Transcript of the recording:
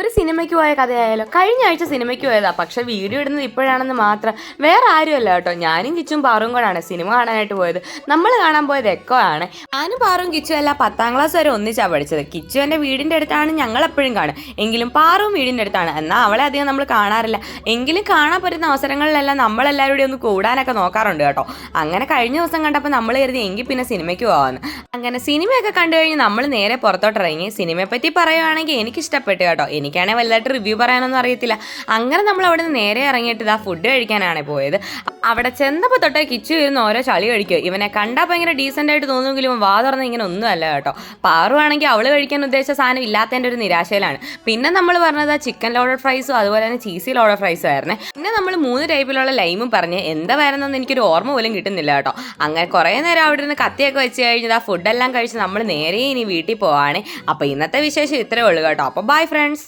ഒരു സിനിമയ്ക്ക് പോയ കഥയായാലോ. കഴിഞ്ഞ ആഴ്ച സിനിമയ്ക്ക് പോയതാ, പക്ഷെ വീഡിയോ ഇടുന്നത് ഇപ്പോഴാണെന്ന് മാത്രം. വേറെ ആരുമല്ല കേട്ടോ, ഞാനും കിച്ചും പാറും കൂടാണ് സിനിമ കാണാനായിട്ട് പോയത്. നമ്മൾ കാണാൻ പോയത് എക്കോ ആണ്. ഞാനും പാറും കിച്ചു എല്ലാം 10ാം ക്ലാസ് വരെ ഒന്നിച്ചാണ് പഠിച്ചത്. കിച്ചു എൻ്റെ വീടിൻ്റെ അടുത്താണ്, ഞങ്ങൾ എപ്പോഴും കാണും. എങ്കിലും പാറും വീടിൻ്റെ അടുത്താണ്. എന്നാൽ അവളെ അധികം നമ്മൾ കാണാറില്ല. എങ്കിലും കാണാൻ പറ്റുന്ന അവസരങ്ങളിലെല്ലാം നമ്മളെല്ലാവരും കൂടി ഒന്ന് കൂടാനൊക്കെ നോക്കാറുണ്ട് കേട്ടോ. അങ്ങനെ കഴിഞ്ഞ ദിവസം കണ്ടപ്പോൾ നമ്മൾ കരുതി എങ്കിൽ പിന്നെ സിനിമയ്ക്ക് പോകാമെന്ന്. അങ്ങനെ സിനിമയൊക്കെ കണ്ടു കഴിഞ്ഞ് നമ്മൾ നേരെ പുറത്തോട്ടിറങ്ങി. സിനിമയെ പറ്റി പറയുവാണെങ്കിൽ എനിക്ക് ഇഷ്ടപ്പെട്ടു കേട്ടോ. എനിക്കാണെങ്കിൽ വലുതായിട്ട് റിവ്യൂ പറയാനൊന്നും അറിയത്തില്ല. അങ്ങനെ നമ്മൾ അവിടെ നിന്ന് നേരെ ഇറങ്ങിയിട്ട് ഇതാ ഫുഡ് കഴിക്കാനാണ് പോയത്. അവിടെ ചെന്നപ്പോൾ തൊട്ടേ കിച്ചു ഇരുന്ന് ഓരോ ചളി കഴിക്കുക. ഇവനെ കണ്ടാൽ ഭയങ്കര ഡീസൻ്റ് ആയിട്ട് തോന്നുമെങ്കിലും വാ തുറന്ന് ഇങ്ങനെ ഒന്നുമല്ല കേട്ടോ. പാറുവാണെങ്കിൽ അവൾ കഴിക്കാൻ ഉദ്ദേശിച്ച സാധനം ഇല്ലാത്തതിൻ്റെ ഒരു നിരാശയിലാണ്. പിന്നെ നമ്മൾ പറഞ്ഞത് ചിക്കൻ ലോഡഡ് ഫ്രൈസും അതുപോലെ തന്നെ ചീസി ലോഡഡ് ഫ്രൈസും ആയിരുന്നേ. പിന്നെ നമ്മൾ 3 ടൈപ്പിലുള്ള ലൈമും പറഞ്ഞ് എന്താ വരുന്നതെന്ന് എനിക്കൊരു ഓർമ്മ പോലും കിട്ടുന്നില്ല കേട്ടോ. അങ്ങനെ കുറേ നേരം അവിടെ നിന്ന് കത്തിയൊക്കെ വെച്ച് കഴിഞ്ഞാൽ ആ ഫുഡെല്ലാം കഴിച്ച് നമ്മൾ നേരെ ഇനി വീട്ടിൽ പോവാണ്. അപ്പോൾ ഇന്നത്തെ വിശേഷം ഇത്രയേ ഉള്ളൂ കേട്ടോ. അപ്പോൾ ബൈ ഫ്രണ്ട്സ്.